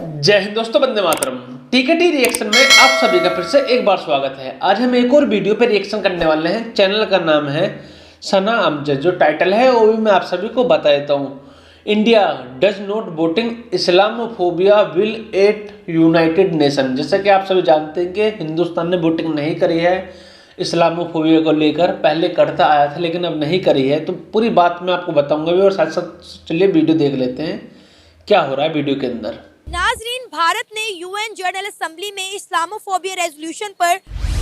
जय हिंद दोस्तों, वंदे मातरम। टीकेटी रिएक्शन में आप सभी का फिर से एक बार स्वागत है। आज हम एक और वीडियो पे रिएक्शन करने वाले हैं। चैनल का नाम है सना अमजद। जो टाइटल है वो भी मैं आप सभी को बता देता हूँ। India does not voting Islamophobia will at United Nation. जैसा कि आप सभी जानते हैं कि हिंदुस्तान ने वोटिंग नहीं करी है इस्लामोफोबिया को लेकर। पहले करता आया था लेकिन अब नहीं करी है। तो पूरी बात मैं आपको बताऊंगा भी, और साथ साथ चलिए वीडियो देख लेते हैं क्या हो रहा है वीडियो के अंदर। नाजरीन, भारत ने यूएन जनरल असेंबली में इस्लामोफोबिया रेजोल्यूशन पर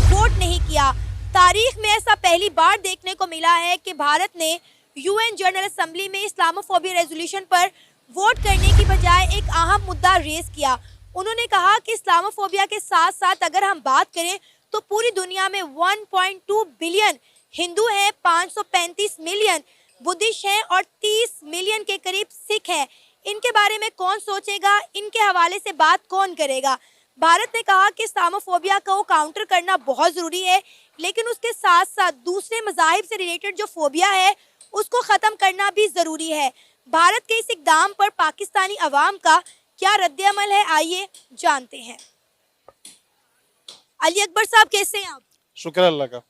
वोट नहीं किया। तारीख में ऐसा पहली बार देखने को मिला है कि भारत ने यूएन जनरल असेंबली में इस्लामोफोबिया रेजोल्यूशन पर वोट करने की बजाय एक अहम मुद्दा रेज किया। उन्होंने कहा कि इस्लामोफोबिया के साथ साथ अगर हम बात करें तो पूरी दुनिया में 1.2 बिलियन हिंदू हैं, 535 मिलियन बुद्धिस्ट हैं और 30 मिलियन के करीब सिख हैं। इनके बारे में कौन सोचेगा, इनके हवाले से बात कौन करेगा। भारत ने कहा कि इस्लामोफोबिया को काउंटर करना बहुत ज़रूरी है, लेकिन उसके साथ साथ दूसरे मज़ाहिब से रिलेटेड जो फोबिया है उसको ख़त्म करना भी ज़रूरी है। भारत के इस इक़दाम पर पाकिस्तानी अवाम का क्या रद्द-ए-अमल है, आइए जानते हैं। अली अकबर साहब, कैसे हैं आप? शुक्र अल्लाह का।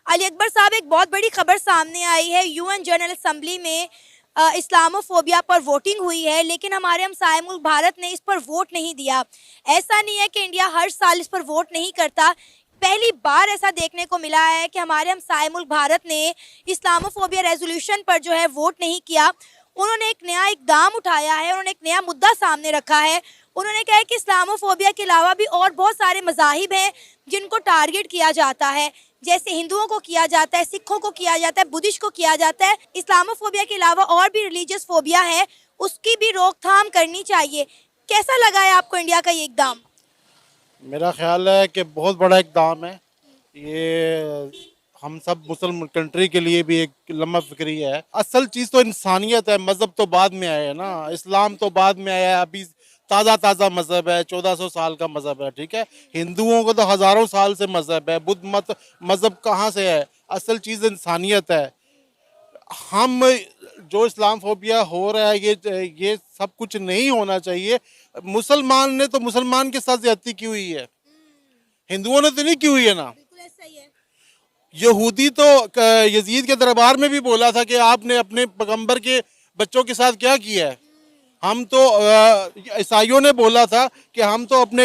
अली अकबर साहब, एक बहुत बड़ी खबर सामने आई है। यूएन जनरल असेंबली में इस्लामोफोबिया पर वोटिंग हुई है, लेकिन हमारे हमसाए मुल्क भारत ने इस पर वोट नहीं दिया। ऐसा नहीं है कि इंडिया हर साल इस पर वोट नहीं करता। पहली बार ऐसा देखने को मिला है कि हमारे हमसाए मुल्क भारत ने इस्लामोफोबिया रेजोल्यूशन पर जो है वोट नहीं किया। उन्होंने एक नया इकदाम उठाया है, उन्होंने एक नया मुद्दा सामने रखा है। उन्होंने कहा है कि इस्लामोफोबिया के अलावा भी और बहुत सारे मज़ाहिब हैं जिनको टारगेट किया जाता है, जैसे हिंदुओं को किया जाता है, सिखों को किया जाता है, बुद्धिस्ट को किया जाता है। इस्लामोफोबिया के अलावा और भी रिलीजियस फोबिया है, उसकी भी रोकथाम करनी चाहिए। कैसा लगा है आपको इंडिया का ये इकदाम? मेरा ख्याल है कि बहुत बड़ा इक़दाम है ये। हम सब मुस्लिम कंट्री के लिए भी एक लम्हा फिक्री है। असल चीज़ तो इंसानियत है। मज़हब तो बाद में आया है ना, इस्लाम तो बाद में आया है। अभी ताज़ा मज़हब है, 1400 साल का मज़हब है, ठीक है। हिंदुओं को तो हज़ारों साल से मज़हब है। बुद्ध मत मज़हब कहाँ से है? असल चीज़ इंसानियत है। हम जो इस्लामफोबिया हो रहा है ये सब कुछ नहीं होना चाहिए। मुसलमान ने तो मुसलमान के साथ ज्यादती की हुई है, हिंदुओं ने तो नहीं की हुई है ना। यहूदी तो यजीद के दरबार में भी बोला था कि आपने अपने पैगंबर के बच्चों के साथ क्या किया है। हम तो ईसाइयों ने बोला था कि हम तो अपने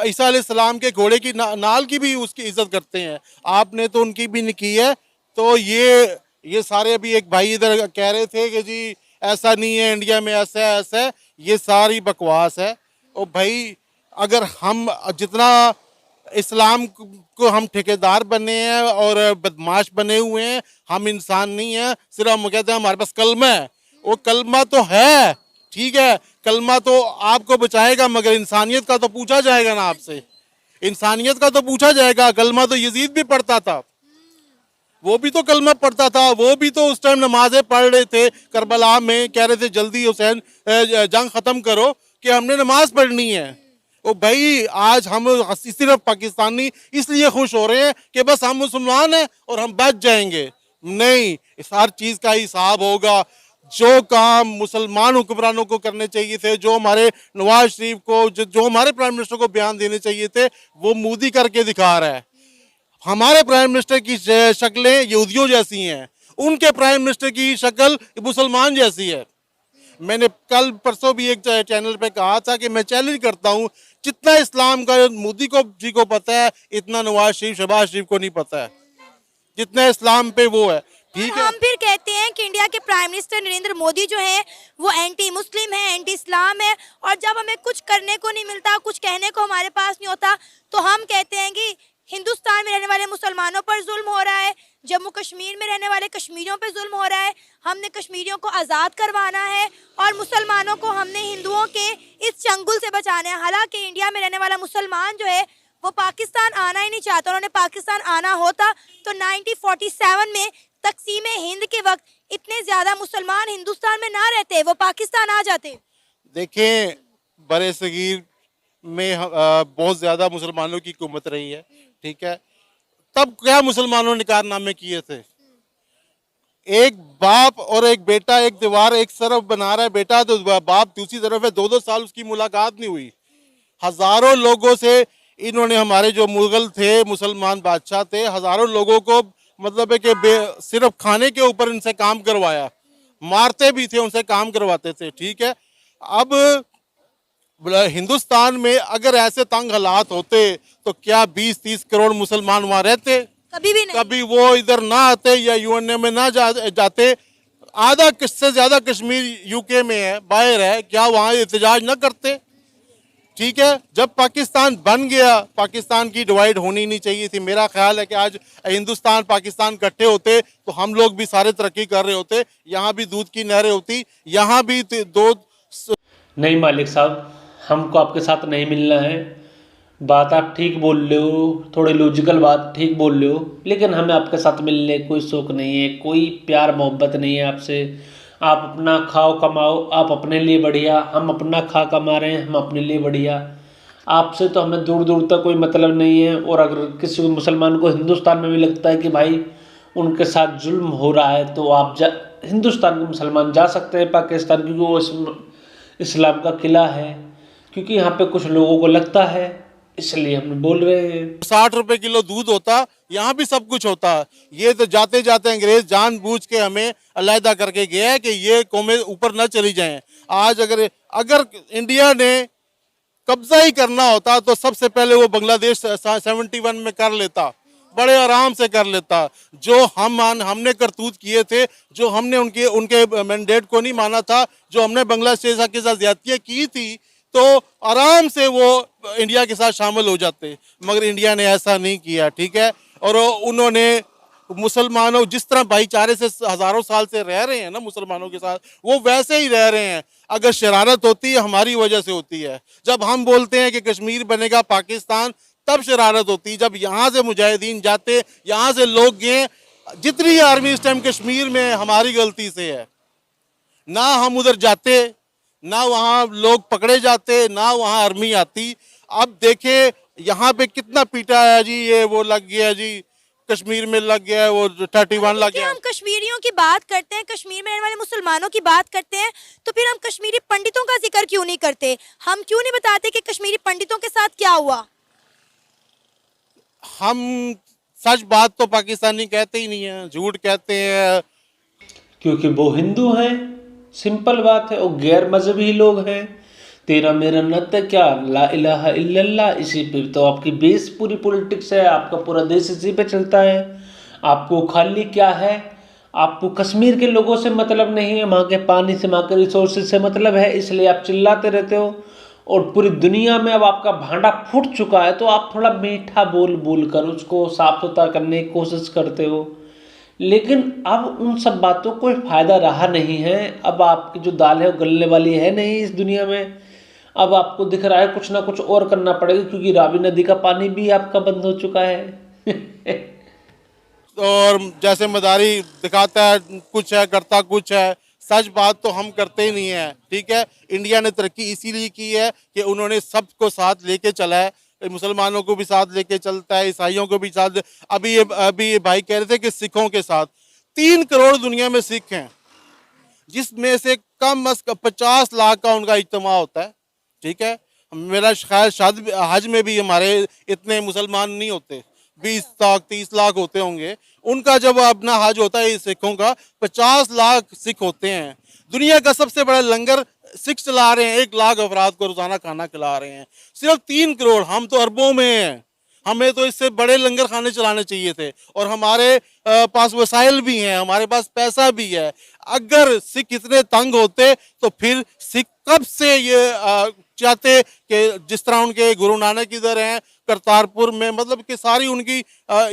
ईसा अलैहिस्सलाम के घोड़े की नाल की भी उसकी इज्जत करते हैं। आपने तो उनकी भी नहीं की है। तो ये सारे अभी एक भाई इधर कह रहे थे कि जी ऐसा नहीं है, इंडिया में ऐसा है। ये सारी बकवास है। और भाई अगर हम जितना इस्लाम को हम ठेकेदार बने हैं और बदमाश बने हुए हैं, हम इंसान नहीं हैं। सिर्फ हम कहते हैं हमारे पास कलमा है। वो कलमा तो है, ठीक है, कलमा तो आपको बचाएगा, मगर इंसानियत का तो पूछा जाएगा ना आपसे। इंसानियत का तो पूछा जाएगा। कलमा तो यजीद भी पढ़ता था, वो भी तो कलमा पढ़ता था। वो भी तो उस टाइम नमाजें पढ़ रहे थे करबला में, कह रहे थे जल्दी हुसैन जंग ख़त्म करो कि हमने नमाज पढ़नी है। ओ भाई, आज हम सिर्फ पाकिस्तानी इसलिए खुश हो रहे हैं कि बस हम मुसलमान हैं और हम बच जाएंगे। नहीं, इस हर चीज़ का हिसाब होगा। जो काम मुसलमान हुक्मरानों को करने चाहिए थे, जो हमारे नवाज शरीफ को, जो हमारे प्राइम मिनिस्टर को बयान देने चाहिए थे, वो मोदी करके दिखा रहा है। हमारे प्राइम मिनिस्टर की शक्लें यहूदियों जैसी हैं, उनके प्राइम मिनिस्टर की शक्ल मुसलमान जैसी है। मैंने कल परसों भी एक चैनल पे कहा था कि मैं चैलेंज करता हूँ, जितना इस्लाम का मोदी को जी को पता है, इतना नवाज शरीफ शहबाज शरीफ को नहीं पता है, जितना इस्लाम पे वो है, ठीक है। हम फिर कहते हैं कि इंडिया के प्राइम मिनिस्टर नरेंद्र मोदी जो है वो एंटी मुस्लिम है, एंटी इस्लाम है। और जब हमें कुछ करने को नहीं मिलता, कुछ कहने को हमारे पास नहीं होता, तो हम कहते हैं कि हिंदुस्तान में रहने वाले मुसलमानों पर जुल्म हो रहा है, जम्मू कश्मीर में रहने वाले कश्मीरियों पर जुल्म हो रहा है, हमने कश्मीरियों को आज़ाद करवाना है और मुसलमानों को हमने हिंदुओं के इस चंगुल से बचाना है। हालांकि इंडिया में रहने वाला मुसलमान जो है वो पाकिस्तान आना ही नहीं चाहता। उन्होंने पाकिस्तान आना होता तो 1947 में तकसीम हिंद के वक्त इतने ज़्यादा मुसलमान हिंदुस्तान में ना रहते, वो पाकिस्तान आ जाते। देखें, बड़े सगीर में बहुत ज़्यादा मुसलमानों की हुकूमत रही है, ठीक है। तब क्या मुसलमानों ने कारनामे किए थे? एक बाप और एक बेटा, एक दीवार एक तरफ बना रहा है बेटा, तो बाप दूसरी तरफ है। 2-2 साल उसकी मुलाकात नहीं हुई। हजारों लोगों से इन्होंने, हमारे जो मुगल थे, मुसलमान बादशाह थे, हजारों लोगों को मतलब है कि सिर्फ खाने के ऊपर इनसे काम करवाया, मारते भी थे, उनसे काम करवाते थे। ठीक है, अब हिंदुस्तान में अगर ऐसे तंग हालात होते तो क्या 20-30 करोड़ मुसलमान वहां रहते? कभी भी नहीं। कभी वो इधर ना आते या यूएनए में ना जाते। आधा से ज्यादा कश्मीर यूके में है, बाहर है, क्या वहां एहतजाज ना करते? ठीक है, जब पाकिस्तान बन गया, पाकिस्तान की डिवाइड होनी नहीं चाहिए थी। मेरा ख्याल है कि आज हिंदुस्तान पाकिस्तान इकट्ठे होते तो हम लोग भी सारे तरक्की कर रहे होते, यहाँ भी दूध की नहरें होती, यहाँ भी दो। नहीं मालिक साहब, हमको आपके साथ नहीं मिलना है। बात आप ठीक बोल रहे हो, थोड़ी लॉजिकल बात ठीक बोल रहे हो, लेकिन हमें आपके साथ मिलने कोई शौक नहीं है, कोई प्यार मोहब्बत नहीं है आपसे। आप अपना खाओ कमाओ, आप अपने लिए बढ़िया, हम अपना खा कमा रहे हैं, हम अपने लिए बढ़िया। आपसे तो हमें दूर दूर तक कोई मतलब नहीं है। और अगर किसी मुसलमान को हिंदुस्तान में भी लगता है कि भाई उनके साथ जुल्म हो रहा है, तो आप हिंदुस्तान के मुसलमान जा सकते हैं पाकिस्तान, क्योंकि वो इस्लाम का किला है, क्योंकि यहाँ पे कुछ लोगों को लगता है, इसलिए हम बोल रहे हैं। 60 रुपए किलो दूध होता, यहाँ भी सब कुछ होता। ये तो जाते जाते अंग्रेज जानबूझ के हमें अलहदा करके गया है कि ये कौमें ऊपर न चली जाएं। आज अगर इंडिया ने कब्जा ही करना होता तो सबसे पहले वो बांग्लादेश 71 में कर लेता, बड़े आराम से कर लेता। जो हमने करतूत किए थे, जो हमने उनके मैंडेट को नहीं माना था, जो हमने बांग्लादेश के साथ ज्यादतियां की थी, तो आराम से वो इंडिया के साथ शामिल हो जाते। मगर इंडिया ने ऐसा नहीं किया। ठीक है, और उन्होंने मुसलमानों, जिस तरह भाईचारे से हजारों साल से रह रहे हैं ना मुसलमानों के साथ, वो वैसे ही रह रहे हैं। अगर शरारत होती है हमारी वजह से होती है। जब हम बोलते हैं कि कश्मीर बनेगा पाकिस्तान, तब शरारत होती। जब यहाँ से मुजाहिदीन जाते, यहाँ से लोग गए, जितनी आर्मी इस टाइम कश्मीर में हमारी गलती से है। ना हम उधर जाते, ना वहाँ लोग पकड़े जाते, ना वहाँ आर्मी आती। अब देखे यहाँ पे कितना पीटा है जी, ये वो लग गया जी, कश्मीर में लग गया है वो 31 लग गया। हम कश्मीरियों की बात करते हैं, कश्मीर में रहने वाले मुसलमानों की बात करते हैं, तो फिर हम कश्मीरी पंडितों का जिक्र क्यों नहीं करते? हम क्यों नहीं बताते कि कश्मीरी पंडितों के साथ क्या हुआ? हम सच बात तो पाकिस्तानी कहते ही नहीं है, झूठ कहते हैं, क्योंकि वो हिंदू हैं, सिंपल बात है। और गैर मजहबी लोग हैं। तेरा मेरा नाता क्या, ला इलाहा इल्लल्लाह, इसी पे तो आपकी बेस पूरी पॉलिटिक्स है, आपका पूरा देश इसी पे चलता है। आपको खाली क्या है, आपको कश्मीर के लोगों से मतलब नहीं है, वहाँ के पानी से, वहाँ के रिसोर्सेज से मतलब है, इसलिए आप चिल्लाते रहते हो। और पूरी दुनिया में अब आपका भांडा फूट चुका है, तो आप थोड़ा मीठा बोल बोल कर उसको साफ सुथरा करने की कोशिश करते हो। लेकिन अब उन सब बातों को फायदा रहा नहीं है। अब आपकी जो दाल है वो गलने वाली है नहीं इस दुनिया में। अब आपको दिख रहा है कुछ ना कुछ और करना पड़ेगा, क्योंकि रावी नदी का पानी भी आपका बंद हो चुका है। और जैसे मदारी दिखाता है कुछ है, करता कुछ है। सच बात तो हम करते ही नहीं है। ठीक है, इंडिया ने तरक्की इसीलिए की है कि उन्होंने सबको साथ लेके चला है, मुसलमानों को भी साथ लेके चलता है, ईसाइयों को भी साथ। अभी ये भाई कह रहे थे कि सिखों के साथ 3 करोड़ दुनिया में सिख हैं, जिसमें से कम अज कम 50 लाख का उनका इज्तिमा होता है। ठीक है, मेरा ख्याल शायद हज में भी हमारे इतने मुसलमान नहीं होते, 20 लाख 30 लाख होते होंगे। उनका जब अपना हज होता है सिखों का, 50 लाख सिख होते हैं। दुनिया का सबसे बड़ा लंगर सिख चला रहे हैं, 1 लाख अफराद को रोजाना खाना खिला रहे हैं। सिर्फ 3 करोड़, हम तो अरबों में हैं। हमें तो इससे बड़े लंगर खाने चलाने चाहिए थे। और हमारे पास वसाइल भी हैं, हमारे पास पैसा भी है। अगर सिख इतने तंग होते तो फिर सिख कब से ये चाहते कि जिस तरह उनके गुरु नानक इधर हैं करतारपुर में, मतलब कि सारी उनकी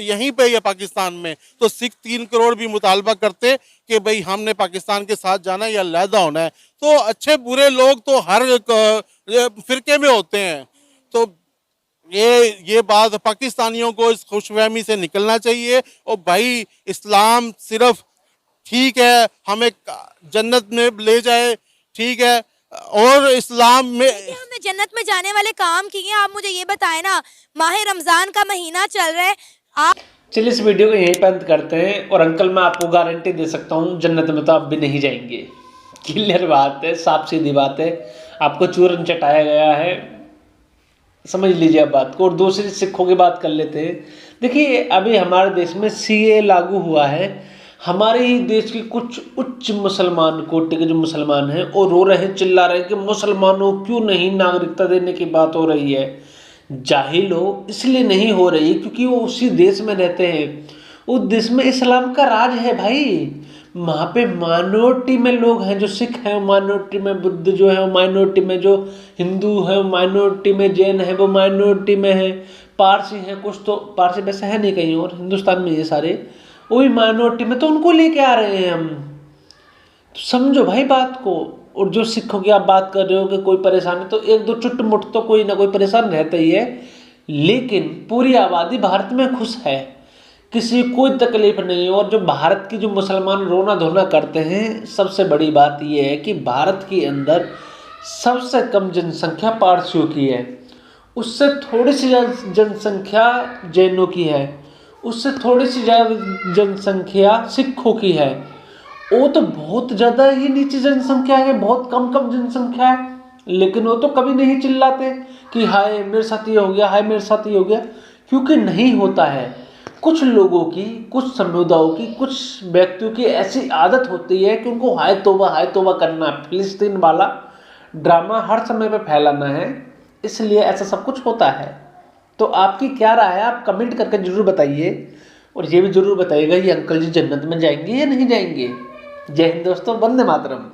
यहीं पे है पाकिस्तान में, तो सिख 3 करोड़ भी मुतालबा करते कि भाई हमने पाकिस्तान के साथ जाना है या अलहदा होना है। तो अच्छे बुरे लोग तो हर फिरके में होते हैं। तो ये बात पाकिस्तानियों को इस खुशफहमी से निकलना चाहिए। और भाई इस्लाम सिर्फ ठीक है हमें जन्नत में ले जाए, ठीक है, और इस्लाम में हमने जन्नत में जाने वाले काम किए हैं। आप मुझे ये बताएं ना, माह रमजान का महीना चल रहा है, आप चलिए इस वीडियो को यहीं पर अंत करते हैं। और अंकल मैं आपको गारंटी दे सकता हूँ जन्नत में तो आप भी नहीं जाएंगे। क्लियर बात है, साफ सीधी बात है, आपको चूरन चटाया गया है, समझ लीजिए आप बात को। और दूसरी सिखों की बात कर लेते हैं। देखिए अभी हमारे देश में सीए लागू हुआ है। हमारे ही देश के कुछ उच्च मुसलमान कोटि के जो मुसलमान हैं वो रो रहे हैं, चिल्ला रहे हैं कि मुसलमानों क्यों नहीं नागरिकता देने की बात हो रही है। जाहिल हो इसलिए नहीं हो रही क्योंकि वो उसी देश में रहते हैं। उस देश में इस्लाम का राज है भाई। वहाँ पे माइनॉरिटी में लोग हैं जो सिख हैं, माइनॉरिटी में बुद्ध जो है, माइनॉरिटी में जो हिंदू है, माइनॉरिटी में जैन है, वो माइनॉरिटी में है, पारसी हैं कुछ, तो पारसी वैसे है नहीं कहीं और, हिंदुस्तान में ये सारे वो भी माइनॉरिटी में, तो उनको लेके आ रहे हैं हम। तो समझो भाई बात को। और जो सिखों की आप बात कर रहे हो कि कोई परेशानी, तो एक दो चुटमुट तो कोई ना कोई परेशान रहता ही है, लेकिन पूरी आबादी भारत में खुश है, किसी कोई तकलीफ नहीं। और जो भारत की जो मुसलमान रोना धोना करते हैं, सबसे बड़ी बात यह है कि भारत के अंदर सबसे कम जनसंख्या पारसियों की है, उससे थोड़ी सी जनसंख्या जैनों की है, उससे थोड़ी सी ज़्यादा जनसंख्या सिखों की है। वो तो बहुत ज़्यादा ही नीची जनसंख्या है, बहुत कम जनसंख्या है, लेकिन वो तो कभी नहीं चिल्लाते कि हाय मेरे साथ ये हो गया, हाय मेरे साथ ये हो गया, क्योंकि नहीं होता है। कुछ लोगों की, कुछ समुदायों की, कुछ व्यक्तियों की ऐसी आदत होती है कि उनको हाय तौबा करना, फिलिस्तीन वाला ड्रामा हर समय पे फैलाना है, इसलिए ऐसा सब कुछ होता है। तो आपकी क्या राय है, आप कमेंट करके जरूर बताइए। और ये भी जरूर बताइएगा ये अंकल जी जन्नत में जाएंगे या नहीं जाएंगे। जय हिंद दोस्तों, वंदे मातरम।